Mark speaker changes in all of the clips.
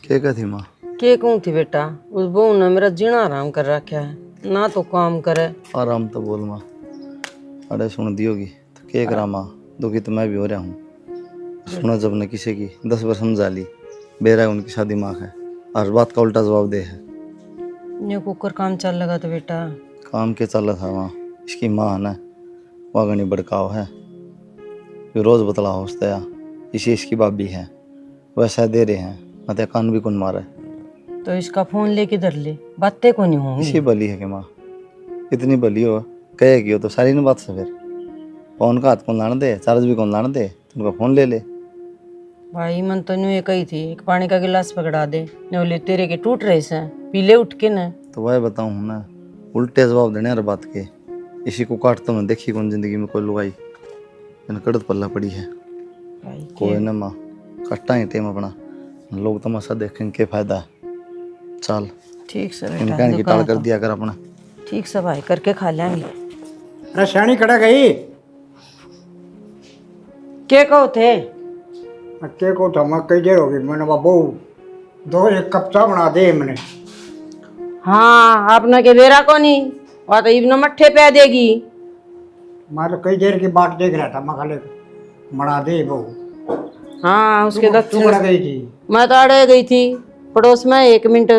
Speaker 1: क्या कहती माँ?
Speaker 2: के कहूँ थी बेटा, उस बहू ने मेरा जीना आराम कर रखा है, ना तो काम करे।
Speaker 1: आराम तो बोल माँ। अरे सुन दी होगी तो क्या करा माँ, दुखी तो मैं भी हो रहा हूँ। सुना जब ने किसी की 10 बार समझा ली, बेरा उनकी शादी माँ है, हर बात का उल्टा जवाब दे है।
Speaker 2: ये कुकर काम चल लगा तो बेटा।
Speaker 1: काम के चल रहा था वहाँ, इसकी माँ है ना, वहाँ गणी बड़काव है, ये रोज बतला होता है, इसी इसकी भाभी है, वैसा दे रहे हैं, मतलब कान भी कौन मारा है।
Speaker 2: तो इसका फोन लेके धर ले, बातें को नहीं होंगी।
Speaker 1: इसी बली है कि माँ, इतनी बली हो कहेगी हो तो सारी न बात से फिर फोन का हाथ कौन लाने दे, चार्ज भी कौन लाने दे, तुमका फोन ले ले।
Speaker 2: भाई मन तो न्यू ये कही थी, एक पानी का गिलास पकड़ा दे, बोले तेरे के टूट रहे से, पीले उठ के न।
Speaker 1: तो वह बताऊँ ना, उल्टे जवाब देने हर बात के। इसी को काट तो मैं देखी कौन जिंदगी में कोई लुगाई कड़त पल्ला पड़ी है।
Speaker 2: भाई
Speaker 1: कोई ना माँ, कट्टा ही टेम अपना, लोग तमाशा देखें के फायदा है। चल
Speaker 2: ठीक से
Speaker 1: इनका
Speaker 2: बेटा,
Speaker 1: इनकी टाल
Speaker 2: दुकान
Speaker 1: कर
Speaker 2: का
Speaker 1: दिया कर अपना।
Speaker 2: ठीक से भाई करके खा लेंगे।
Speaker 3: अरे श्याणी कड़ा गई
Speaker 2: के कहो थे?
Speaker 3: के को तो मैं कई देर हो गई, मैंने बाबू दो एक कप चाय बना दे मैंने।
Speaker 2: हाँ आपने के बेरा को नहीं, वह तो इब्न मट्ठे पे देगी।
Speaker 3: मैं तो कई देर की बात देख रहा था, मैं खाली बना दे बहू।
Speaker 2: हाँ उसके
Speaker 3: तू
Speaker 2: दक्षिण
Speaker 3: कड़ा गई थी?
Speaker 2: मैं तो अड़े गई थी पड़ोस में, 1 मिनट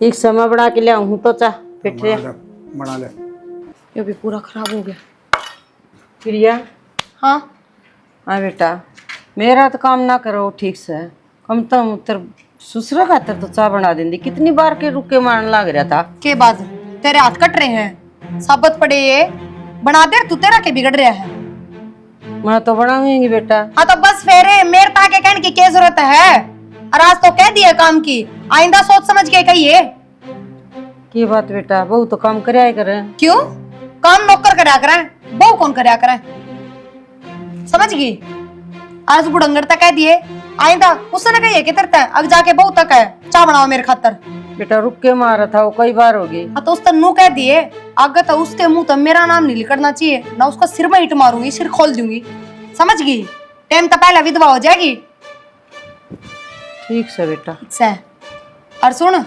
Speaker 2: ठीक समय बना के ले आऊँ तो चाह पिटे।
Speaker 3: बना ले।
Speaker 2: ये भी पूरा खराब हो गया। प्रिया।
Speaker 4: हाँ
Speaker 2: हाँ बेटा, मेरा तो काम ना करो ठीक से, कम तो तेरे ससुर का तो चाय बना देंगी। कितनी बार के रुके मारने लग रहा था।
Speaker 4: के बाद तेरे हाथ कट रहे हैं, साबत पड़े ये बना दे, तू तेरा के बिगड़ रहा है।
Speaker 2: मैं तो बनाऊंगी बेटा।
Speaker 4: हाँ तो बस फेरे मेरे ताके कहने की क्या जरूरत है, और आज तो कह दिया काम की, आइंदा सोच समझ के कहिए।
Speaker 2: की बात बेटा, बहू तो काम कराया करे।
Speaker 4: क्यों? काम नौकर करया करे, बहू कौन करया करे? समझ गई? आज बुढ़ंगर तक कह दिए, आइंदा उसने कहिए कि तेरे तक अब जाके बहू तक है चाय बनाओ मेरे खातर।
Speaker 2: बेटा रुक के मारा था वो, कई बार हो गई।
Speaker 4: हाँ तो उसने नू कह दिए, आगे तो उसके मुंह तो मेरा नाम नहीं लिखना चाहिए ना, उसका सिर में ईंट मारूंगी, सिर खोल दूंगी। समझ गई? टाइम तो पहले विधवा हो जाएगी।
Speaker 2: ठीक से बेटा।
Speaker 4: से और सुन,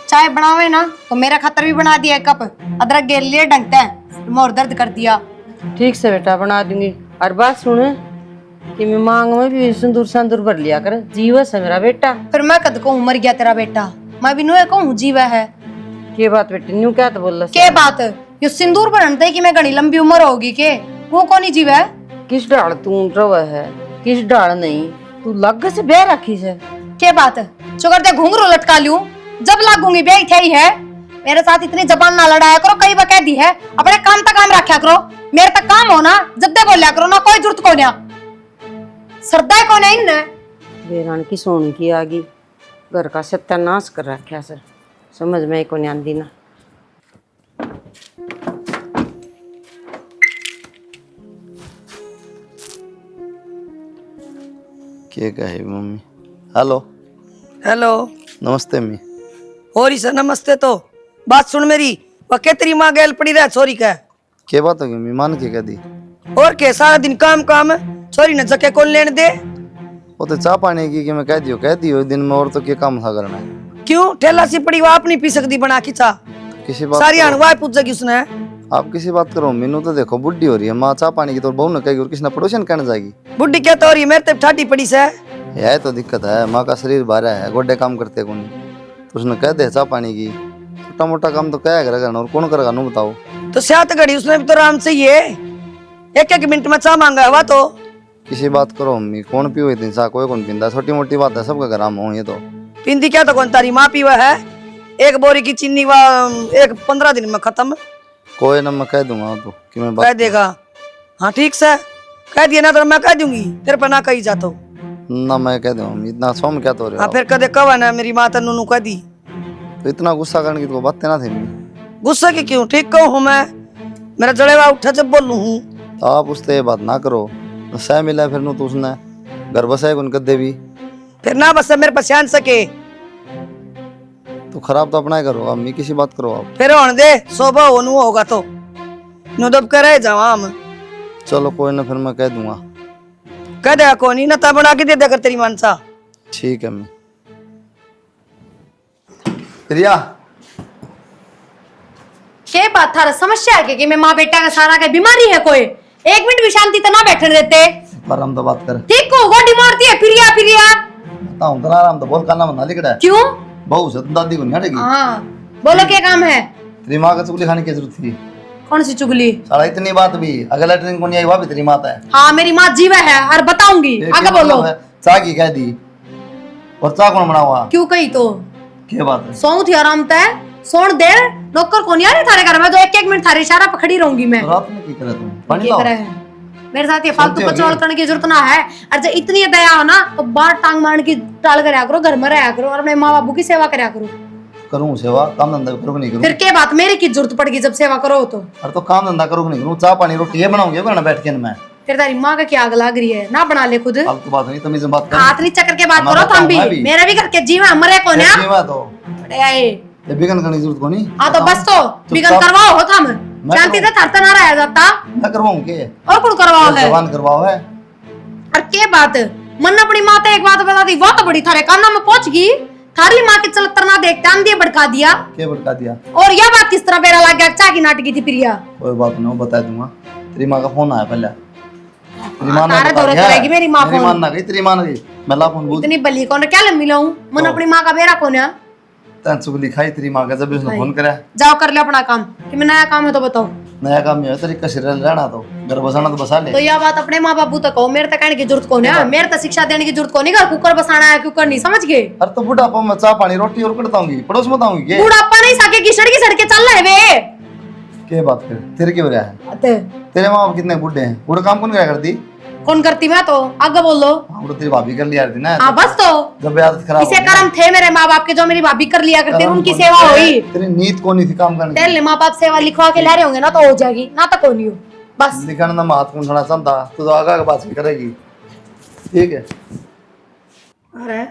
Speaker 4: चाय बनावे ना तो मेरा खातर भी बना दिया एक कप, अदरक गेर लिए ढंगते हैं, मोर दर्द कर दिया।
Speaker 2: ठीक से बेटा बना दूंगी। और बात सुने कि मैं मांग में भी सिंदूर संदूर भर लिया कर, जीवस है मेरा बेटा।
Speaker 4: फिर मैं कद को मर गया तेरा बेटा, मैं भी नुए कहूँ जीवा है।
Speaker 2: के बात बेटे, न्यू क्या तो बोल
Speaker 4: के बात यो सिंदूर भरनते कि मैं घनी लंबी उम्र होगी के, वो कौन ही जीवा है?
Speaker 2: किस डाल तू रवा है, किस डाल नहीं, तू लग से बह रखी से।
Speaker 4: के बात चुकर दे घुंघरू लटका लूं, जब लागूंगी बे थे ही है। मेरे साथ इतनी जबान ना लड़ाया करो, कई बार कह दी है, अपने काम तक काम रखा करो। मेरे तक काम हो ना, जब दे बोलिया करो ना, कोई जरूरत को नहीं, सरदा को नहीं न।
Speaker 2: बेरान की सोनी की आगी, घर का सत्यानाश कर रखा सर, समझ में को नहीं आंदी ना।
Speaker 1: क्या कहे मम्मी? Hello
Speaker 5: hello.
Speaker 1: नमस्ते अम्मी।
Speaker 5: और सर नमस्ते। तो बात सुन मेरी, वह तेरी माँ गैल पड़ी रहा छोरी का।
Speaker 1: क्या बात होगी अम्मी, मान के कह दी?
Speaker 5: और के सारा दिन काम काम, छोरी ने जके कौन लेने दे।
Speaker 1: वो तो चाह पाने की कि मैं कह दियो दिन में, और तो क्या काम था करना है?
Speaker 5: क्यों ठेला सी पड़ी, वो आप नहीं पी सकती बना की चाह?
Speaker 1: किसी बात
Speaker 5: सारी अनवाय पूछ जाएगी उसने।
Speaker 1: आप किसी बात करो, मीनू तो देखो बुढ़ी हो रही है, माँ चाह पानी की तो बहू न कहेगी, और किसी ने पड़ोसन कहने जाएगी।
Speaker 5: बुढ़ी क्या तो हो रही है, मेरे तब ठाटी पड़ी से।
Speaker 1: यह तो दिक्कत है, माँ का शरीर भारा है, गोड्डे काम करते कौन, तो उसने कह दे चाह पानी की, छोटा मोटा काम तो क्या करेगा और कौन करेगा नू बताओ।
Speaker 5: तो सात घड़ी उसने भी तो आराम से ही है, एक एक मिनट में चाह मांगा हुआ। तो
Speaker 1: किसी बात करो अम्मी, कौन पी हुई थी चाह, कोई कौन पींदा, छोटी मोटी बात है, सबका घर आम हो ये तो।
Speaker 5: पिंदी क्या तो कौन तारी माँ पीवा है, एक बोरी की चीनी वा एक 15 दिन में खत्म।
Speaker 1: कोई ना मैं कह दूंगा तो कि मैं
Speaker 5: कह
Speaker 1: बात
Speaker 5: देगा। हाँ ठीक से कह दिया ना, तो मैं कह दूंगी, तेरे पर ना कही जातो
Speaker 1: ना, मैं कह दूंगा इतना सौ में क्या तो रहे
Speaker 5: हाँ
Speaker 1: हो?
Speaker 5: फिर कदे कवा ना मेरी माँ तन्नू कह दी।
Speaker 1: तो इतना गुस्सा करने की तो बातें ना थी अम्मी।
Speaker 5: गुस्सा की क्यों, ठीक कहूँ हूँ मैं, मेरा जड़ेवा उठा जब बोलूँ हूँ।
Speaker 1: तो आप उससे ये बात ना करो, तो सह मिला फिर नू तो उसने घर बसाए उनका देवी,
Speaker 5: फिर ना बस मेरे पास आन सके,
Speaker 1: तो खराब तो अपना ही करो अम्मी, किसी बात करो आप।
Speaker 5: फिर होने दे, सोबा हो नू होगा तो नू दब करे जावा हम।
Speaker 1: चलो कोई ना, फिर मैं कह दूंगा।
Speaker 5: कह देगा कौन ही ना, तब बना के दे देकर तेरी मानसा।
Speaker 1: ठीक है मैं प्रिया
Speaker 4: के बात था समस्या है कि मैं माँ बेटा का सारा के बीमारी है कोई एक मिनट भी शांति तो ना बैठे देते
Speaker 1: पर हम तो बात कर
Speaker 4: ठीक हो गोडी मारती है प्रिया प्रिया
Speaker 1: बताऊं तो आराम तो बोल काना बना लिखड़ा है
Speaker 4: क्यों
Speaker 1: बहू से तो दादी को नहीं हटेगी
Speaker 4: हाँ बोलो क्या काम है
Speaker 1: तेरी माँ का चुगली खाने की जरूरत थी
Speaker 4: कौन सी चुगली
Speaker 1: साला इतनी बात भी अगर लैटरिन को नहीं आई वह भी तेरी माता है
Speaker 4: हाँ मेरी माँ जीवा है और बताऊंगी
Speaker 1: एक
Speaker 4: आगे
Speaker 1: ही
Speaker 4: बोलो
Speaker 1: मतलब है, चाय की कह दी और चाय कौन बना हुआ
Speaker 4: क्यों कही तो
Speaker 1: क्या बात है
Speaker 4: सोऊं थी आराम तय सोन देर नौकर कौन यार थारे घर में जो एक एक मिनट थारे इशारा पर खड़ी रहूंगी मैं
Speaker 1: तो रात में क्या करे तुम पानी
Speaker 4: ये
Speaker 1: लाओ
Speaker 4: करे है मेरे साथ ये फालतू
Speaker 1: सुनती होगी।
Speaker 4: पचौल करने की जरूरत ना है और जब इतनी दया हो ना तो बाहर टांग मारने की टाल करया करो घर में रहा करो और अपने माँ बाबू की सेवा करया करो
Speaker 1: करूँ सेवा काम धंधा करूँ नहीं करूँ
Speaker 4: फिर क्या बात मेरी की जरूरत पड़ेगी जब सेवा करो तो
Speaker 1: अरे तो काम धंधा करूँ नहीं करूँ चाय पानी रोटी ये बनाऊंगी ना बैठ के मैं
Speaker 4: फिर तारी माँ का क्या आग लग रही है ना बना ले खुद
Speaker 1: अब तो बात नहीं तमीज में बात कर
Speaker 4: हाथ नीचे करके बात
Speaker 1: हमारा
Speaker 4: करो तुम
Speaker 1: काम है
Speaker 4: भी
Speaker 1: भी।
Speaker 4: मेरे भी घर के जीव है मरे कौन है
Speaker 1: जीवा तो
Speaker 4: बड़े आए
Speaker 1: ये बिगन करने की जरूरत को नहीं
Speaker 4: हाँ तो बस तो बिगन करवाओ हो तुम शांति से थरता ना रहा जाता
Speaker 1: मैं करवाऊँ के
Speaker 4: और कौन करवाओ है
Speaker 1: जवान करवाओ है
Speaker 4: और के बात मन अपनी माँ एक बात बता दी वो तो बड़ी थारे काना में पहुंच गई थारी माँ के चलतर ना देखते आंधी भड़का दिया
Speaker 1: क्या भड़का दिया
Speaker 4: और यह बात किस तरह बेरा लग गया चाह की नाटकी थी प्रिया
Speaker 1: कोई बात नहीं बता दूंगा तेरी माँ का फोन आया पहले तेरी माँ ने
Speaker 4: तारा
Speaker 1: बता
Speaker 4: दौरे
Speaker 1: दिया।
Speaker 4: करेगी मेरी माँ
Speaker 1: मेरी
Speaker 4: फोन।
Speaker 1: माँ ना गई तेरी माँ ने गई मैं ला फोन बोल
Speaker 4: इतनी बली कौन क्या लंबी लाऊं मन अपनी माँ का बेरा कौन है
Speaker 1: तैन चुगली खाई तेरी माँ का जब उसने फोन करा
Speaker 4: जाओ कर लो अपना काम कि मैं नया काम है तो बताओ
Speaker 1: नया काम ये है तेरी कसी रहना तो घर बसाना तो बसा ले
Speaker 4: तो यह बात अपने माँ बापू तक कहो मेरे तक कहने की जरूरत कौन है मेरे तक शिक्षा देने की जरूरत कौन है घर कुकर बसाना है कुकर नहीं समझ गए
Speaker 1: अरे तो बुढ़ापा में चाय पानी रोटी और करताऊंगी पड़ोस में बताऊंगी के
Speaker 4: बूढ़ापा नहीं साके की सड़के चल रहे वे
Speaker 1: के बात कर तेरे क्यों रहा है
Speaker 4: अते,
Speaker 1: तेरे माँ बाप कितने बुढ़े हैं बुढ़ा काम कौन क्या करती
Speaker 4: कौन करती मैं तो आगे बोल लो
Speaker 1: हाँ वो तो तेरी भाभी कर लिया थी ना
Speaker 4: हाँ बस तो
Speaker 1: जब आदत खराब
Speaker 4: इसे
Speaker 1: हो गई।
Speaker 4: कर्म थे मेरे माँ बाप के जो मेरी भाभी कर लिया करती
Speaker 1: कर्म
Speaker 4: उनकी
Speaker 1: कौन
Speaker 4: सेवा
Speaker 1: थे?
Speaker 4: हुई
Speaker 1: तेरी नीयत कौन नहीं थी काम करने की?
Speaker 4: तेरे माँ बाप सेवा लिखवा के ला रहे होंगे ना तो हो जाएगी ना तो कोई नहीं हो बस
Speaker 1: लिखने ना हाथ कौन उठाना चाहता तो आगा के बात भी करेगी ठीक है
Speaker 5: अरे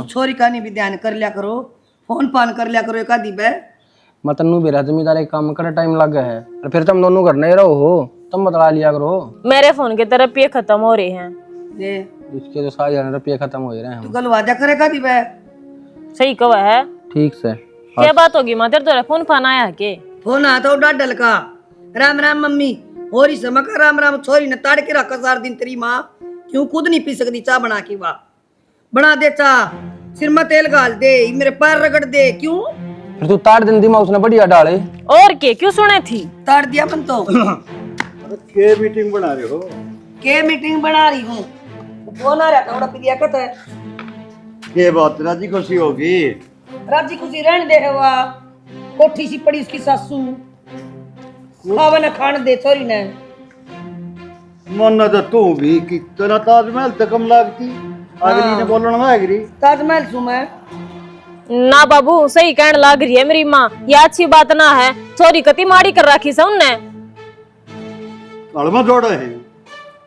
Speaker 5: छोरी का नहीं भी ध्यान कर लिया करो फोन पान कर लिया करो एक आधी बे
Speaker 6: मैं तन्नू भी रहा जमींदार एक काम करे टाइम लग गया है और फिर तुम दोनों घर नहीं रहो हो तुम बतला लिया करो
Speaker 7: मेरे फोन के तरफ ये खत्म हो रहे हैं
Speaker 5: ये
Speaker 6: इसके तो 7,000 रुपये खत्म हो रहे हैं
Speaker 5: तू
Speaker 6: हम
Speaker 5: कल वादा करेगा दी बे
Speaker 7: सही कहा है
Speaker 6: ठीक से
Speaker 7: क्या बात होगी माँ तेरे तो फोन फान आया के
Speaker 5: फोन आता तो डाडल का राम राम मम्मी होरी समक राम राम छोरी ने ताड़ के रखा सार दिन तेरी माँ क्यों खुद नहीं पी सकती चाह बना के वाह बना दे चाह सिर में तेल गाल दे मेरे पैर रगड़ दे क्यों
Speaker 6: फिर तू तार दिन दिमाग उसने बढ़िया डाले
Speaker 7: और के क्यों सुने थी
Speaker 5: ताड़ दिया मन तो
Speaker 3: के मीटिंग बना रहे हो
Speaker 5: के मीटिंग बना रही हूँ फोन आ रहा था बड़ा प्रिया कहता है
Speaker 3: ये बात राजी खुशी होगी
Speaker 5: राजी खुशी रहने दे है वाह कोठी सी पड़ी उसकी सासू खावा न खान दे छोरी ने
Speaker 3: मन तो तू भी कितना ताजमहल तक कम लागती अगली ने बोलना ना अगली
Speaker 5: ताजमहल सु मैं
Speaker 7: ना बाबू सही कहने लग रही है मेरी माँ ये अच्छी बात ना है चोरी कति माड़ी कर रखी से उनने
Speaker 3: कड़मा जोड़े हैं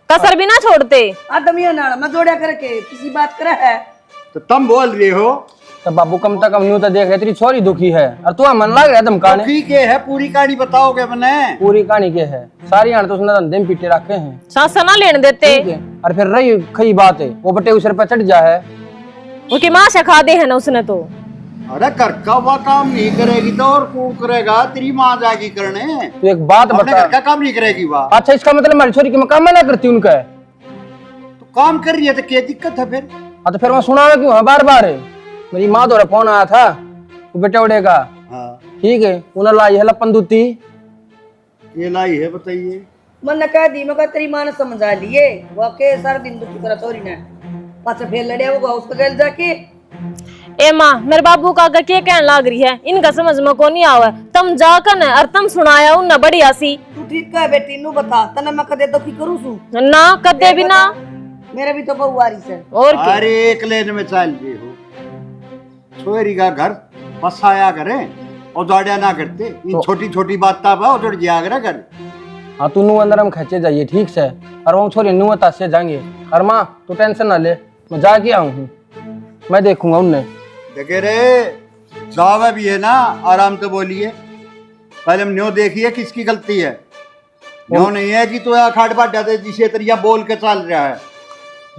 Speaker 7: कसर भी ना छोड़ते
Speaker 5: आदमी नाल मैं जोड़िया करके किसी बात करे है
Speaker 3: तो तुम बोल रहे हो
Speaker 6: तो बाबू कम तक हम न्यू तो देख रहे तेरी छोरी दुखी है और तू मन लग रहा है धमकाने
Speaker 3: ठीक है पूरी कहानी बताओगे मैंने
Speaker 6: पूरी कहानी के है सारी आने तो उसने धंधे में पीटे रखे हैं
Speaker 7: सांस ना लेने देते
Speaker 6: ठीक है और फिर रही खई बात है वो बटे सिर पर चढ़ जा है
Speaker 7: उसकी माँ से खा दे है ना उसने तो
Speaker 3: अरे घर का हुआ काम नहीं करेगी तो और कौन करेगा तेरी माँ जाएगी करने
Speaker 6: तू एक बात
Speaker 3: अपने
Speaker 6: बता
Speaker 3: घर का काम नहीं करेगी वह
Speaker 6: अच्छा इसका मतलब हमारी छोरी की मैं काम ना करती उनका है
Speaker 3: तो काम कर रही है तो क्या दिक्कत है फिर
Speaker 6: हाँ तो फिर मैं सुना क्यों है बार बार मेरी माँ द्वारा फोन आया था वो बेटे उड़े का
Speaker 3: हाँ
Speaker 6: ठीक है उन्हें लाई है लपन दूती
Speaker 3: ये लाई है बताइए
Speaker 5: मन कह दी मैं तेरी माँ ने समझा लिए वो के सारा दिन दुखी करा छोरी ने पाछे फिर लड़िया होगा उसको गल जाके
Speaker 7: ए माँ मेरे बाबू का आगे क्या कहने लग रही है इनका समझ में को नहीं आवा तुम जाकर न और तुम सुनाया उन बढ़िया सी
Speaker 5: तू ठीक है बेटी नु बता तने मैं कदे दुखी करूं सु
Speaker 7: ना कदे भी ना
Speaker 5: मेरे भी तो बहु आ रही से
Speaker 7: और क्या
Speaker 3: अरे एक लेन में चल रही हो छोरी का घर बसाया करे और दौड़िया ना करते इन छोटी छोटी बात तब है और जोड़ जिया करा कर
Speaker 6: हाँ तू नू अंदर हम खींचे जाइए ठीक से और वो छोरी नू तासे जाएंगे और माँ तू टेंशन ना ले मैं जाके आऊँ हूँ मैं देखूंगा उन्हें
Speaker 3: देखे रे जावा भी है ना आराम से बोलिए पहले हम न्यो देखिए किसकी गलती है न्यो नहीं है कि तो यहाँ खाट बाट जाते जिसे तरिया बोल के चल रहा है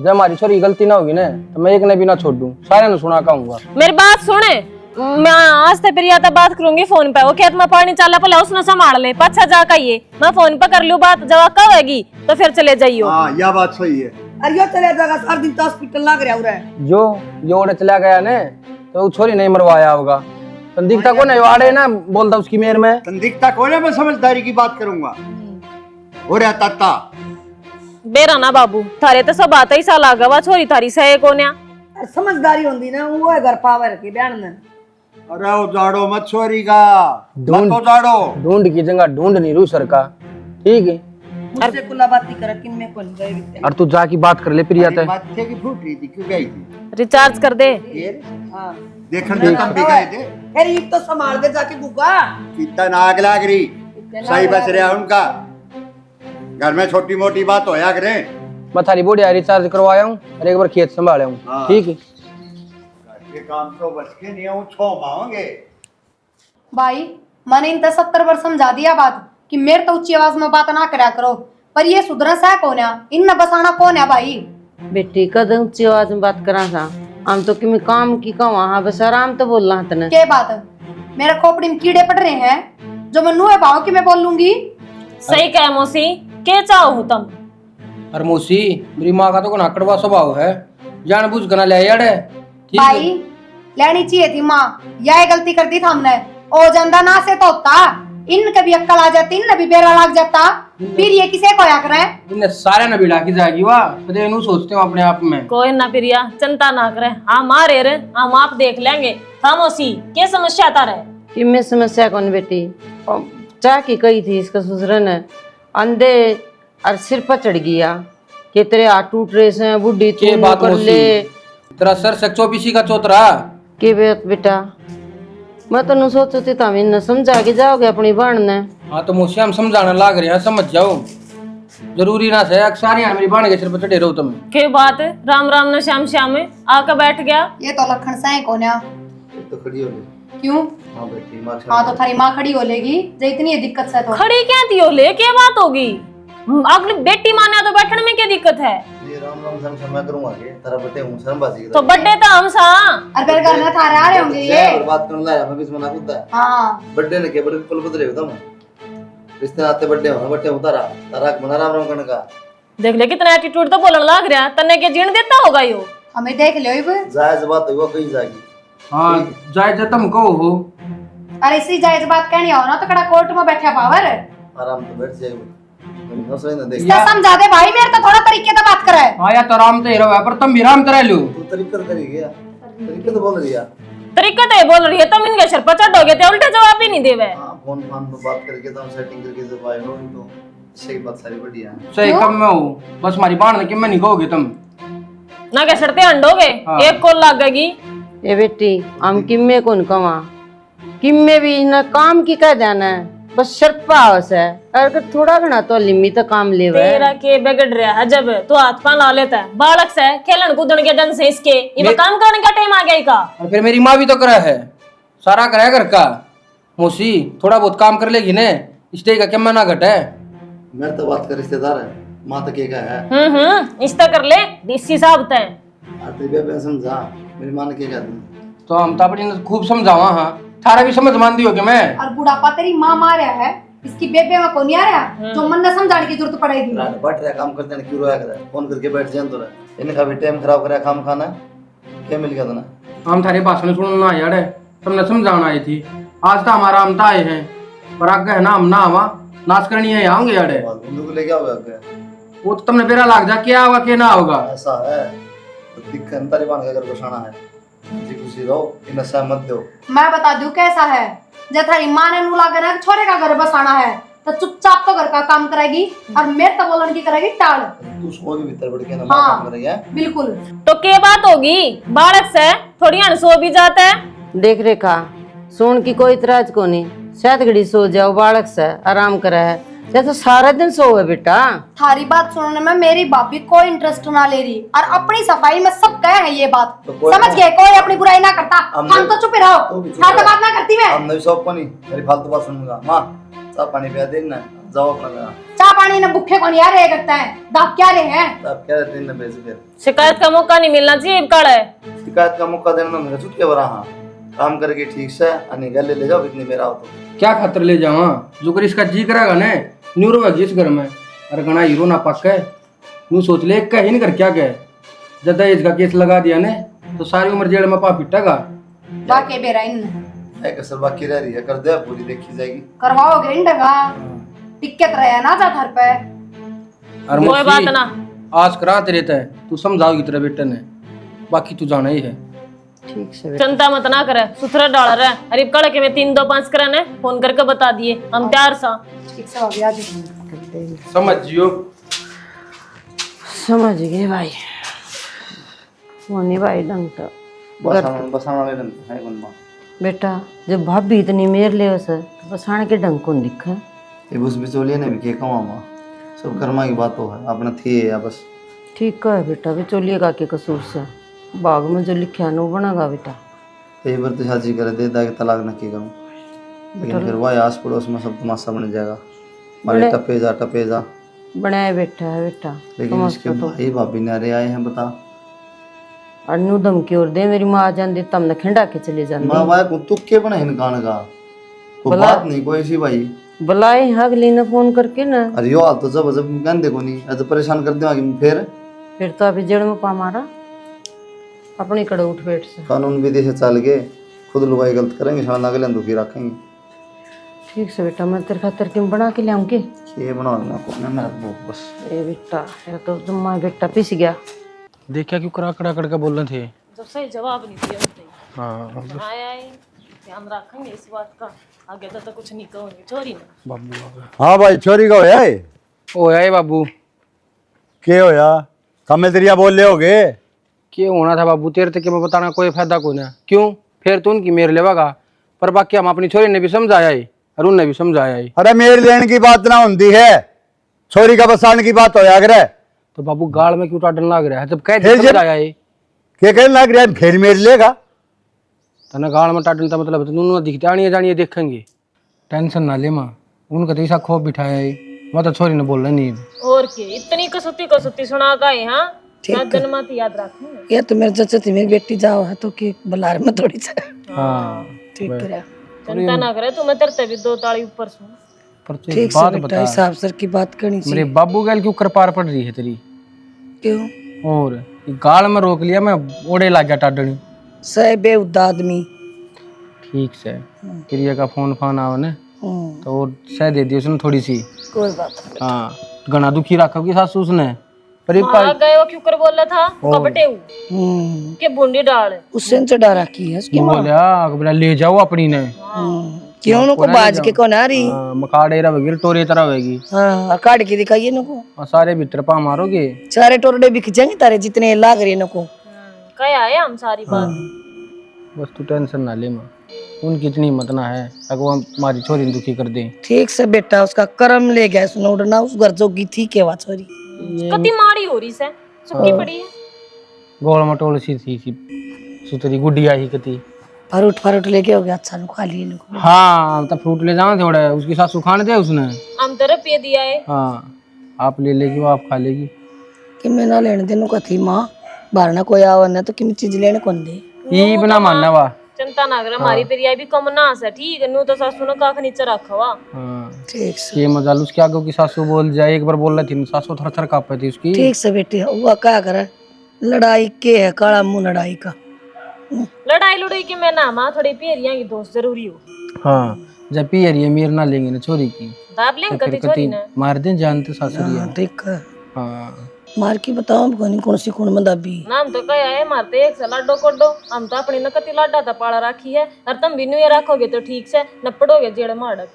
Speaker 6: जब हमारी छोरी की गलती ना होगी ना तो मैं एक ने भी ना छोड़ दूं, सारे ने सुना कहूंगा।
Speaker 7: मेरी बात सुने, मैं आज से प्रिया तक बात करूंगी फोन पे। वो खेत में पानी चला पला उसने संभाल ले, पछा जा कहिए मैं फोन पे कर लूं बात, जब कहेगी तो फिर चले जाइयो।
Speaker 3: हाँ यह बात सही है।
Speaker 5: अरे यो चले जाएगा, सारा दिन तो हॉस्पिटल लग रहा है।
Speaker 6: जो ओड़े चला गया ने तो वो छोरी नहीं मरवाया होगा। तो दिखता को नहीं वाड़े ना बोलता उसकी मेर में।
Speaker 3: दिखता को मैं समझदारी की बात करूंगा। हो रहा ताता
Speaker 7: बेरा ना बाबू, थारे तो सब बात ही सा लागा वा छोरी थारी सहे कोन्या।
Speaker 5: समझदारी होंगी ना, वो है घर पावर की बहन ने।
Speaker 3: अरे उजाड़ो मत छोरी का,
Speaker 6: ढूंढ
Speaker 3: मत उजाड़ो।
Speaker 6: ढूंढ की जगह ढूंढ नहीं रू सर का, ठीक है।
Speaker 5: मुझसे कुला बात नहीं कर, किन में कौन गए विद्या।
Speaker 6: और तू जाके बात कर ले प्रिया ते।
Speaker 3: बात थे कि फूट रही थी, क्यों गई थी?
Speaker 7: रिचार्ज कर दे।
Speaker 5: हां
Speaker 3: देखने में तब भी गए थे।
Speaker 5: फिर ये तो संभाल के जाके गुगा।
Speaker 3: कितना नाग लाग रही, सही बच रहा उनका। घर में छोटी मोटी बात होया करे।
Speaker 6: मैं थारी बोडिया रिचार्ज करवाया हूँ और एक बार खेत संभाले हूँ,
Speaker 3: हाँ।
Speaker 6: ठीक है।
Speaker 3: ये काम तो बच के नहीं हूँ, छो मांगे।
Speaker 4: भाई मैंने इन 70 बार समझा दिया बात कि मेरे तो ऊंची आवाज में बात ना करा करो, पर ये सुधरा सा कौन है, इन न बसाना कौन है भाई।
Speaker 2: बेटी कद ऊंची आवाज में बात करा था, हम तो कि काम की कहवा। हाँ बस आराम तो बोल रहा तने।
Speaker 4: के बात मेरे खोपड़ी में कीड़े पड़ रहे हैं जो मैं नुए भाव की मैं बोल लूंगी।
Speaker 7: सही कहे मौसी, के चाहो तुम?
Speaker 6: और मौसी मेरी माँ का तो कोना कड़वा स्वभाव है, जानबूझ कर ना ले यार। ठीक है।
Speaker 4: भाई लेनी चाहिए थी माँ, यह गलती कर दी था हमने। ओ जंदा ना से तो होता, इन कभी अक्कल आ जाती, इन भी बेरा लग जाता, फिर ये किसे को या करे।
Speaker 6: इन्हें सारे न बिड़ा की जाएगी वाह, तो इन्हें सोचते हो अपने आप में।
Speaker 7: कोई ना प्रिया, चिंता ना करे, हम आ रहे हम आप देख लेंगे। हाँ मौसी, क्या समस्या आता रहे?
Speaker 2: कि मैं समस्या कौन बेटी, चाह की कही थी इसका ससुर ने, अंधे और सिर पर चढ़ गया कि तेरे हाथ टूट रहे से, बुढ़ी
Speaker 6: के
Speaker 2: तू
Speaker 6: बात
Speaker 2: कर
Speaker 6: मौसी?
Speaker 2: ले।
Speaker 6: तेरा सर से 24 का चौतरा।
Speaker 2: के बात बेटा, मैं तो सोचती था मैं न समझा के जाओगे अपनी बहन ने।
Speaker 6: हाँ तो मौसी हम समझाने लाग रहे हैं, समझ जाओ। जरूरी ना से अक्सर यहाँ मेरी बहन के सिर पर चढ़े रहो तुम।
Speaker 7: के बात है, राम राम ने श्याम श्याम में आकर बैठ गया।
Speaker 4: ये तो लखन से कौन है।
Speaker 1: तो खड़ी हो गई।
Speaker 4: क्यों?
Speaker 1: हाँ बेटी माँ
Speaker 4: हाँ तो थारी माँ खड़ी हो लेगी जो इतनी दिक्कत से तो।
Speaker 7: खड़ी क्या थी हो ले, क्या बात होगी? अगली बेटी माने तो बैठने में क्या दिक्कत है?
Speaker 1: ये राम राम शर्म मैं करूंगा के तेरा बटे हूं शर्मबाजी
Speaker 7: तो बर्थडे तो हम सा।
Speaker 4: और फिर घर में थारे आ रहे होंगे ये।
Speaker 1: और बात करने लाया मैं बीच में ना कूदता है।
Speaker 4: हाँ
Speaker 1: बर्थडे ने के बड़े पल बदले होता मैं रिश्ते नाते बर्थडे हो बर्थडे होता रहा तारा बना राम राम करने का।
Speaker 7: देख ले कितना एटीट्यूड तो बोलने लग रहा, तन्ने के जीण देता होगा यो।
Speaker 4: हमें देख लो इब।
Speaker 1: जायज बात है वो कहीं जाएगी।
Speaker 6: हाँ जाए जब तुम कहो हो।
Speaker 4: अरे इसी जायज बात कहनी हो ना तो कड़ा कोर्ट में बैठा पावर।
Speaker 1: आराम से बैठ जाएगी। मैं सोच ना देख
Speaker 4: इसका समझा दे भाई, मेरे तो थोड़ा तरीके से बात करे।
Speaker 6: हाँ या तो राम तो हीरो है पर तुम भी राम तरह लो।
Speaker 1: तू तरीका करी गया तरीके तो बोल रही है।
Speaker 7: तरीका तो ये बोल रही है, तुम इनके सिर पर चढ़ोगे तो उल्टे जवाब ही नहीं देवे।
Speaker 1: हां फोन में बात करके तो सेटिंग करके जब आए हो तो सही बात सारी बढ़िया है।
Speaker 6: सही कम में हो, बस हमारी बहन ने कि मैं नहीं कहोगे तुम
Speaker 7: ना क्या शर्तें अंडोगे?
Speaker 6: हाँ।
Speaker 7: एक कॉल लगेगी।
Speaker 2: ए बेटी हम किम्मे कौन कमा, किम्मे भी न काम की कह जाना है, बस शर्त पावस है। अगर थोड़ा घना तो लिमिट काम ले
Speaker 7: तेरा के बिगड़ रहा है जब तू हाथ पांव ला लेता है। बालक से खेलन कूदन के ढंग से इसके ये काम करने का टाइम आ गया इका।
Speaker 6: और फिर मेरी माँ भी तो करा है, सारा करा है घर का। मौसी थोड़ा बहुत काम कर लेगी ने, स्टेज का क्या मना घट है।
Speaker 1: मेरे तो बात कर रिश्तेदार है मां तक का है।
Speaker 7: इस्ता कर ले देसी साहब तय।
Speaker 1: आते बेबे समझा मेरी मां ने क्या कहती
Speaker 6: तो हम तो अपनी खूब समझावा। हाँ थारा भी समझ मान दियो कि मैं।
Speaker 4: और बुढ़ापा तेरी माँ मार रहा है, इसकी बेबे में कौन आ रहा जो मन न समझाने की जरूरत पड़ेगी।
Speaker 1: बैठ रहा काम करते हैं क्यों रोया कर फोन करके बैठ जाए तो रहा इनका भी टाइम खराब करा काम खाना क्या मिल गया था ना।
Speaker 6: हम थारे भाषण सुनना यार है, तुमने समझाना आई थी। आज तो हमारा हम आए हैं पर आगे है ना हम ना आवा नाच करनी है आऊंगे यार।
Speaker 1: बंदूक को लेके आओगे आगे
Speaker 6: वो तो तुमने बेरा लाग जा क्या होगा क्या ना होगा।
Speaker 1: ऐसा है तो दिक्कत तालिबान का घर बसाना है जी खुशी रहो इन सहमत दो।
Speaker 4: मैं बता दूं कैसा है, जब थारी माँ ने नू लागे ना छोरे का घर बसाना है तो चुपचाप तो घर का काम करेगी और मेरे तो बोलन की करेगी टाल।
Speaker 1: तू सोगी भीतर बढ़ के ना
Speaker 4: हाँ,
Speaker 1: काम करेगी
Speaker 4: बिल्कुल।
Speaker 7: तो के बात होगी? बालक से थोड़ी अनसो भी जाता है।
Speaker 2: देख रेखा सुन की कोई इतराज को नहीं, शायद घड़ी सो जाओ, बालक से आराम करे है जैसे सारा दिन सो है बेटा।
Speaker 4: थारी बात सुनने में मेरी भाभी कोई इंटरेस्ट ना ले रही और अपनी सफाई में सब कहे है ये बात।
Speaker 1: तो
Speaker 4: समझ गए, कोई अपनी बुराई ना करता।
Speaker 1: हमने-
Speaker 4: हम तो चुप ही रहो,
Speaker 1: तू भी चुप
Speaker 4: हाँ तो
Speaker 1: रह।
Speaker 4: बात ना करती मैं।
Speaker 1: हम नहीं सो पानी मेरी फालतू बात सुनूंगा मां साफ पानी पिया देना जाओ अपना घर।
Speaker 4: चाय पानी ना भूखे को नहीं आ रहे करता है, दाग क्या रहे हैं?
Speaker 1: आप क्या रहते हैं बेच फिर
Speaker 7: शिकायत का मौका नहीं मिलना चाहिए काल है।
Speaker 1: शिकायत का मौका देना मेरा छुट्टी बरा। हाँ काम करके ठीक से अन्य गले ले जाओ इतनी मेरा हो तो।
Speaker 6: क्या खातर ले जावा जो कर इसका जी करेगा ने न्यूरो है जिस घर में अरे गणा हीरो ना पक है नू सोच ले कहीं नहीं कर क्या कहे जब दहेज का केस लगा दिया ने तो सारी उम्र जेल में पा पिटेगा।
Speaker 4: बाके बेरा इन
Speaker 1: एक असर बाकी रह रही है कर दे पूरी देखी जाएगी।
Speaker 4: करवाओगे इंडगा टिकट रहे ना जा घर पे।
Speaker 6: और
Speaker 7: कोई बात ना।
Speaker 6: आज कराते रहता है तू समझाओगी तेरे बेटे ने बाकी तू जाना ही है।
Speaker 2: ठीक से
Speaker 7: चिंता मत ना करे सुथरा डाल रहा है। अरे कल के मैं 3 2 5 करने फोन करके बता दिए हम तैयार सा।
Speaker 4: ठीक से अभी आज
Speaker 6: समझियो
Speaker 2: समझ गए भाई। मोनी भाई ढंग तो
Speaker 1: बसाना ले रहा है बनवा।
Speaker 2: बेटा जब भाभी इतनी मेर ले उसे तो बसाने के ढंग कौन दिखा।
Speaker 1: ये बस बिचौलिए ने भी के कमामा सब कर्मा की बात हो है अपना थी या बस।
Speaker 2: ठीक है बेटा बिचौलिए का के कसूर से बाग में जो लिखा ना वो बनागा बेटा।
Speaker 1: ये बार तो शादी कर दे ताकि तलाक न की करूँ लेकिन फिर वह आस पड़ोस में सब तमाशा बन जाएगा। मारे टपे जा
Speaker 2: बनाए बैठा है बेटा।
Speaker 1: लेकिन इसके भाई भाभी ने अरे आए हैं बता
Speaker 2: अनु धमकी और दे मेरी माँ आ जाती तब न खिंडा के चले जाते।
Speaker 1: माँ भाई को तुक्के बना हिनकान का कोई बात नहीं कोई सी भाई
Speaker 2: बुलाए अगली ने फोन करके ना।
Speaker 1: अरे यो हाल तो जब कहने देखो नहीं ऐसे परेशान कर देगा
Speaker 2: फिर तो अभी जेल में पा मारा अपनी कड़े उठ बैठ से।
Speaker 1: कानून विधि से चल के खुद लुगाई गलत करेंगे साला अगले दुखी रखेंगे।
Speaker 2: ठीक से बेटा मैं तेरे खातिर क्यों बना के लाऊंगी।
Speaker 1: ये बना लेना को मैं भूख बस।
Speaker 2: ए बेटा ये तो जुम्मा बेटा पिस गया।
Speaker 6: देखा क्यों कड़ा कर बोल रहे थे
Speaker 7: जब सही जवाब नहीं दिया होते
Speaker 6: हाँ
Speaker 7: आया ध्यान रखेंगे इस बात का। आगे तो कुछ नहीं कहोगे चोरी ना।
Speaker 6: बाबू आ गए।
Speaker 3: हाँ भाई छोरी का होया है
Speaker 6: ओ यार बाबू
Speaker 3: के होया कमे तेरिया बोल ले होगे
Speaker 6: क्यों होना था बाबू तेरे तक मैं बताना कोई फायदा कोई ना क्यों फिर तो उनकी मेर लेवागा पर बाकी हम अपनी छोरी ने भी समझाया है और उनने भी समझाया है।
Speaker 3: अरे मेरी लेने की बात ना होती है छोरी का बसाने की बात होया करे
Speaker 6: तो बाबू गाड़ में क्यों टाटन लग रहा है जब कह
Speaker 3: फिर जब-
Speaker 6: समझाया है
Speaker 3: के कहने लग रहा है फिर मेरी लेगा
Speaker 6: तना गाड़ में टाटन का मतलब दोनों दिखते आनिए जानिए देखेंगे टेंशन ना ले माँ उनका तो ऐसा खौफ बिठाया है मैं तो छोरी ने बोल रहा नहीं
Speaker 7: और के इतनी कसुती सुना गए हाँ मैं जन्मत याद रखेंगे।
Speaker 5: ये तो मेरे चाचा थी मेरी बेटी जाओ है तो कि बलार में थोड़ी सा
Speaker 6: हाँ
Speaker 5: ठीक करे।
Speaker 7: चिंता ना करे तू मैं तेरे भी 2 ताली ऊपर सुन।
Speaker 6: पर तू
Speaker 5: ठीक
Speaker 6: एक
Speaker 5: से
Speaker 6: बात
Speaker 5: बेटा
Speaker 6: बता
Speaker 5: हिसाब सर की बात करनी
Speaker 6: मेरे
Speaker 5: चाहिए।
Speaker 6: बाबू गैल क्यों कर पार पड़ रही है तेरी
Speaker 5: क्यों
Speaker 6: और ये गाड़ में रोक लिया मैं ओढ़े ला गया टाडनी
Speaker 5: सह बेहुदा आदमी।
Speaker 6: ठीक से प्रिया का फोन आवा ने
Speaker 5: हम्म,
Speaker 6: तो वो सह दे दी उसने थोड़ी सी
Speaker 5: कोई बात नहीं।
Speaker 6: हाँ घना दुखी रखा कि सासू उसने पर ये
Speaker 7: वहाँ गए वो क्यों कर बोल रहा था कपटे के बूंदी डाल
Speaker 5: उससे चढ़ा रखी है उसकी माँ।
Speaker 6: बोलिया बोला ले जाओ अपनी ने
Speaker 5: क्यों उनको बाज के कौन आ रही।
Speaker 6: मकाड़े रहेगी टोरे तरह होगी
Speaker 5: हाँ काट के दिखाइए नको
Speaker 6: और सारे भीतर पा मारोगे
Speaker 5: सारे टोरडे बिक जाएंगे तारे जितने लाग रही नको।
Speaker 7: कह आए हम सारी बात।
Speaker 6: बस तू टेंशन ना ले माँ उनकी इतनी हिम्मत ना है अगर वो हमारी छोरी ने दुखी कर दे।
Speaker 5: ठीक से बेटा उसका कर्म ले गया सुनो उड़ना उस घर जोगी थी के वा छोरी
Speaker 7: कति माड़ी हो रही से सुक्की पड़ी है।
Speaker 6: गोल मटोल सी थी सुतरी गुडिया ही कती
Speaker 5: फरूट लेके हो गया अच्छा नु खा लिए नको।
Speaker 6: हाँ तब फ्रूट ले जाओ थोड़ा उसकी सासू खाने दे उसने
Speaker 7: हम तेरे पे दिया है।
Speaker 6: हाँ आप ले लेगी वो आप खा लेगी
Speaker 5: कि मैं ना लेने देनु कथी माँ बाहर ना कोई आवन है तो किम चीज लेने कौन दे।
Speaker 6: ये बना मानना वा
Speaker 7: चिंता ना करे हमारी पेरिया भी कम ना से ठीक है नू तो सासू ने काख नीचे रखा हुआ।
Speaker 6: हाँ
Speaker 5: ठीक से
Speaker 6: ये मजाल उसके आगे की सासू बोल जाए एक बार बोल रही थी सासू थर थर कांप थी उसकी।
Speaker 5: ठीक से बेटे हुआ क्या करे लड़ाई के है काला मुंह लड़ाई का।
Speaker 7: लड़ाई लड़ाई की मैं ना माँ थोड़ी पेरिया की दोस्त जरूरी हो।
Speaker 6: हाँ जब पी रही है मीर ना लेंगे ना छोरी की
Speaker 7: दाब लेंगे
Speaker 6: फिर
Speaker 7: कति
Speaker 6: कती
Speaker 7: छोरी ने।
Speaker 6: मार दें जानते सासुरिया।
Speaker 5: ठीक है
Speaker 6: हाँ
Speaker 5: मार की बताओ कौन सी कौन में दाबी।
Speaker 7: नाम तो कह है मारते एक से लाडो कोडो हम तो अपनी न कति लाडा था पाला राखी है और तुम भी न्यू रखोगे तो ठीक से न पड़ोगे जेड़ माड़क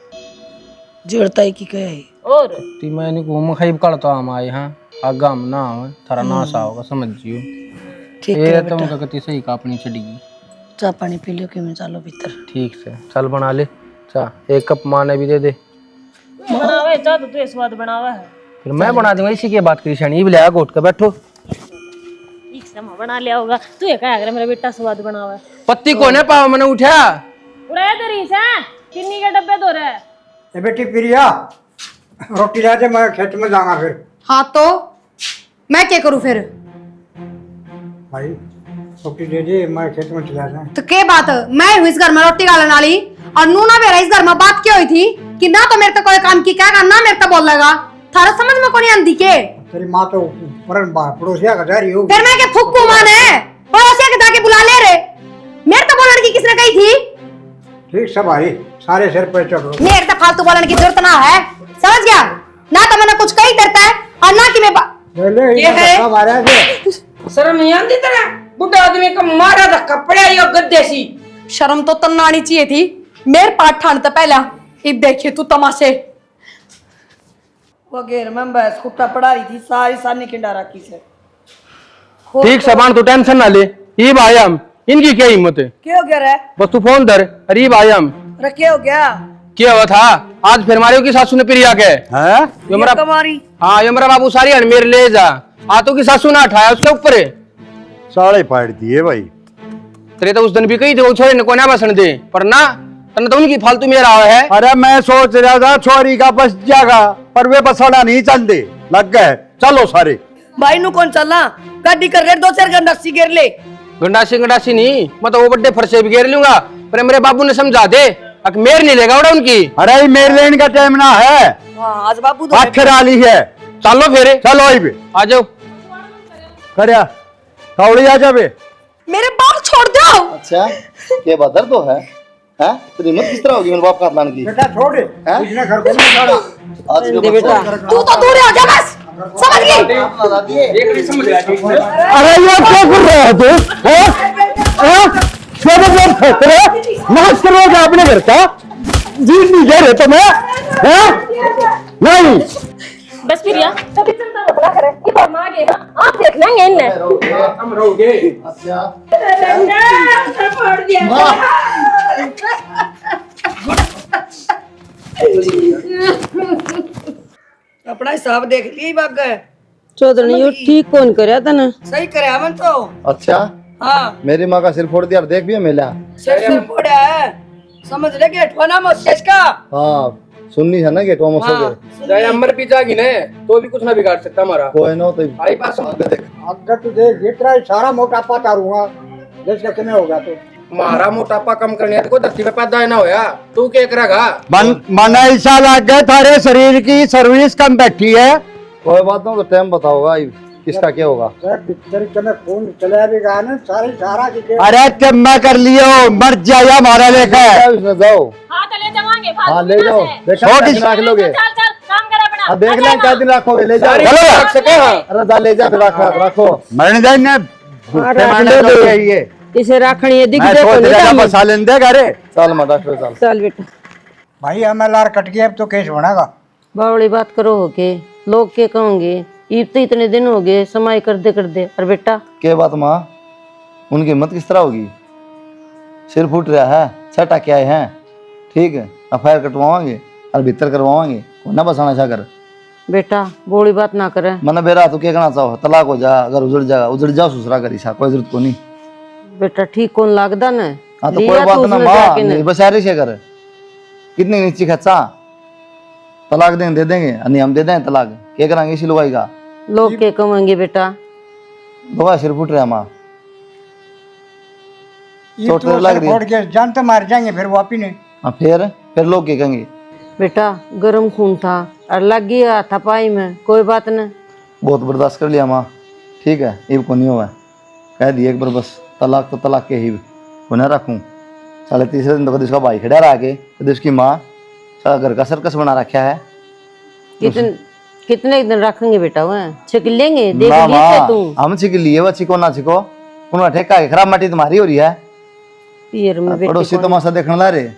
Speaker 5: जोड़ताई की कहे
Speaker 7: और
Speaker 6: ती मैंने घूम खाइब करता हम आए हाँ आगा हम ना हो थारा नाश होगा समझ जियो।
Speaker 5: ठीक
Speaker 6: ये
Speaker 5: है
Speaker 6: तुम
Speaker 5: बेटा
Speaker 6: का कति सही का अपनी चढ़ेगी।
Speaker 5: चाय पानी पी लो कि मैं चलो भीतर।
Speaker 6: ठीक से चल बना ले चा एक कप माँ ने भी दे दे
Speaker 7: बनावे चाह तो तू स्वाद बनावा है
Speaker 6: फिर मैं बना दूंगा इसी की बात करी शानी भी घोट के बैठो
Speaker 7: ठीक से मैं बना लिया होगा तू ये कहा मेरा बेटा स्वाद बनावा है।
Speaker 6: पत्ती को ने पाओ मैंने उठा
Speaker 7: उड़ाए तेरी से किन्नी के डब्बे धो रहे
Speaker 3: ए बेटी प्रिया
Speaker 8: रोटी ला दे, मैं खेत में जाऊंगा फिर।
Speaker 4: हाँ तो मैं क्या करूँ फिर?
Speaker 8: भाई रोटी दे दे, मैं खेत में चला जाऊँ।
Speaker 4: तो के बात, मैं हूँ इस घर में रोटी गालन वाली, और नूना मेरा इस घर में बात क्या हुई थी कि ना तो मेरे तो कोई काम की क्या करना, मेरे तो बोल लगा थारा समझ में कौन आंदी के?
Speaker 8: तेरी माँ तो पड़ोसिया का जा रही हो।
Speaker 4: फिर मैं के फुक्कू माने पड़ोसिया के जाके बुला ले रे, मेरे तो बोलने की किसने कही थी?
Speaker 8: ठीक सब भाई, सारे सिर पे चढ़ो।
Speaker 4: मेरे तो फालतू बोलने की जरूरत ना है, समझ गया ना? तो मैंने कुछ कही करता है और ना कि मैं
Speaker 5: ये है?
Speaker 8: सब आ रहा है।
Speaker 5: शर्म नहीं आती तेरा? बुढ़ा आदमी को मारा धक्का पड़ा यो गद्दे सी।
Speaker 4: शर्म तो तन्ना आनी चाहिए थी, मेरे पाठ ठान तो पहला इब देखे तू तमाशे।
Speaker 5: वो घेर में बस कुत्ता पड़ा रही थी, सारी सानी खिंडा रखी से।
Speaker 6: ठीक सबान तू टेंशन ना ले, ये भाई हम इनकी क्या हिम्मत है।
Speaker 5: क्या हो गया रे?
Speaker 6: बस तू फोन धर। अरे भाई हम
Speaker 5: अरे क्या हो गया?
Speaker 6: क्या हुआ था आज फिर मारियो की सासू ने प्रिया के
Speaker 3: हैं?
Speaker 6: यो मेरा
Speaker 5: कमारी
Speaker 6: हाँ यो मेरा बाबू सारी हड़मेर ले जा, आतो की सासू ने उठाया उसके ऊपर है।
Speaker 3: साले फाड़ दिए भाई।
Speaker 6: तेरे तो उस दिन भी कही थे वो छोरे ने को ना बसन दे, पर ना तने तो उनकी फालतू में रहा है।
Speaker 3: अरे मैं सोच रहा था छोरी का बस जाएगा, पर वे बसड़ा नहीं चलते, लग गए। चलो सारे
Speaker 5: भाई नु कौन चलना? गाड़ी कर ले, 2-4 घंटा सी गिर ले।
Speaker 6: गंडासी नहीं, मैं तो वो बड्डे फरसे भी घेर लूंगा, पर मेरे बाबू ने समझा दे अक मेर नहीं लेगा उड़ा उनकी।
Speaker 3: अरे मेरे लेने का टाइम ना है,
Speaker 5: हाँ आज बाबू तो
Speaker 3: आखिर आली है।
Speaker 6: चलो फिर
Speaker 3: चलो आई बे,
Speaker 6: आ जाओ।
Speaker 3: करया कौड़ी आ जाबे।
Speaker 4: मेरे बाल छोड़ दो।
Speaker 1: अच्छा ये बदर तो है हैं? तेरी हिम्मत किस तरह होगी मेरे बाप का हाथ लाने की?
Speaker 8: बेटा छोड़, इसने घर को नहीं छोड़ा।
Speaker 1: आज के
Speaker 2: बेटा
Speaker 4: तू तो दूर हो जा बस, समझ गई?
Speaker 3: अरे ये क्या कर रहा है तू? नाश करोगे अपने घर का? जीत नहीं जा रहे तुम्हें? नहीं
Speaker 7: बस प्रिया कभी चिंता मत करा करे, ये हम आ गए। हाँ आप देख लेंगे इन्हें।
Speaker 6: हम रहोगे।
Speaker 1: अच्छा
Speaker 5: अपना हिसाब देख लिया बाग गए।
Speaker 2: चौधरी यो ठीक कौन करया था ना?
Speaker 5: सही करे हमन तो।
Speaker 1: अच्छा
Speaker 5: हाँ
Speaker 1: मेरी माँ का सिर फोड़ दिया और देख भी मेला।
Speaker 5: सिर फोड़ा है, समझ ले गेटवा ना मोसेस का।
Speaker 1: हाँ सुननी है ना गेट वो
Speaker 5: हाँ,
Speaker 1: मसोगे।
Speaker 6: चाहे अमर भी जागी ने तो भी कुछ ना बिगाड़ सकता हमारा।
Speaker 1: कोई ना तो
Speaker 6: भाई पास
Speaker 8: अगर तू देख इतना सारा मोटापा तारूंगा, जैसे कितने होगा तो।
Speaker 6: हमारा मोटापा कम करने को धरती पे पैदा ना होया, तू क्या करेगा?
Speaker 3: मन ऐसा लग गया थारे शरीर की सर्विस कम बैठी है।
Speaker 1: कोई बात ना, तो टाइम बताओगा किसका क्या होगा।
Speaker 8: खून चला भी गया ना, सारा की।
Speaker 3: अरे जब मैं कर लियो मर जाया हमारा लेकर
Speaker 1: जाओ।
Speaker 7: हाँ तो ले जाओगे।
Speaker 1: हाँ ले जाओ, देखा रख लोगे।
Speaker 7: चल चल काम कर अपना।
Speaker 1: अब देख लें क्या दिन रखोगे, ले जाओ।
Speaker 6: रख सके। हाँ
Speaker 1: अरे जा ले जा फिर रखो।
Speaker 3: मरने जाए
Speaker 2: इसे रखनी है, दिख
Speaker 3: मैं
Speaker 2: दे
Speaker 3: सोच
Speaker 2: तो
Speaker 3: रहा था
Speaker 2: नहीं।
Speaker 3: बसा लेने दे घरे।
Speaker 1: चल मैं डॉक्टर चल।
Speaker 2: चल बेटा
Speaker 8: भाई MLR कट गया, अब तो केस बनेगा।
Speaker 2: बावड़ी बात करो हो के लोग क्या कहोगे? ईद तो इतने दिन हो गए समाई कर दे। और बेटा
Speaker 1: क्या बात माँ, उनकी हिम्मत किस तरह होगी? सिर फूट रहा है, छटा क्या है? ठीक है FIR कटवाएंगे और भीतर करवाएंगे, ना बसाना चाह कर।
Speaker 2: बेटा बोली बात ना करे।
Speaker 1: मैंने बेरा तू क्या कहना चाहो? तलाक हो जा, अगर उजड़ जाओ ससुरा करी सा, कोई जरूरत को नहीं।
Speaker 2: बेटा ठीक कौन लागदा ना?
Speaker 1: हाँ तो
Speaker 2: लिया
Speaker 1: कोई बात
Speaker 2: तू
Speaker 1: ना
Speaker 2: उसने
Speaker 1: माँ,
Speaker 2: जाके ना।
Speaker 1: बस यार से कर। कितनी नीची खच्चा तलाक देंगे, दे देंगे, नहीं हम दे दें तलाक, क्या कराएंगे इसी लुगाई का?
Speaker 2: लोग क्या कहेंगे बेटा?
Speaker 1: लुगाई सिर फूट रहा माँ,
Speaker 8: ये
Speaker 1: चोट
Speaker 8: तो
Speaker 1: लग रही है।
Speaker 8: फोड़ के जान तो मार जाएंगे फिर वापिस नहीं।
Speaker 1: हाँ फिर लोग क्या कहेंगे?
Speaker 2: बेटा गर्म खून था और लग गया था पाई में, कोई बात नहीं।
Speaker 1: बहुत बर्दाश्त कर लिया माँ, ठीक है ये को नहीं हुआ, कह दिए एक बार बस तलाक तो तलाक के ही को ना रखूँ। साले तीसरे दिन तो कभी उसका भाई खड़ा रहा के, कभी उसकी माँ साला घर का सर्कस बना रखा है।
Speaker 2: कितने दिन रखेंगे बेटा? वह छिक लेंगे, देख
Speaker 1: ना
Speaker 2: लीजिए
Speaker 1: माँ,
Speaker 2: तू।
Speaker 1: हम छिक लिए, वो छिको ना छिको, उन्होंने ठेका है, खराब माटी तुम्हारी हो रही है।
Speaker 2: पियर में बेटे
Speaker 1: पड़ोसी
Speaker 2: कौन-
Speaker 1: तमाशा देखने ला रहे,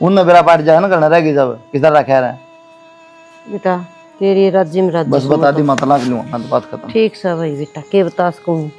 Speaker 1: उनने बेरा पाट जाए ना करना रहेगी जब किस तरह रखा है।
Speaker 2: बेटा तेरी राज्य में राज्य
Speaker 1: बस बता दी मैं तलाक लूंगा, बात खत्म।
Speaker 2: ठीक सा भाई बेटा के बता सकूँ।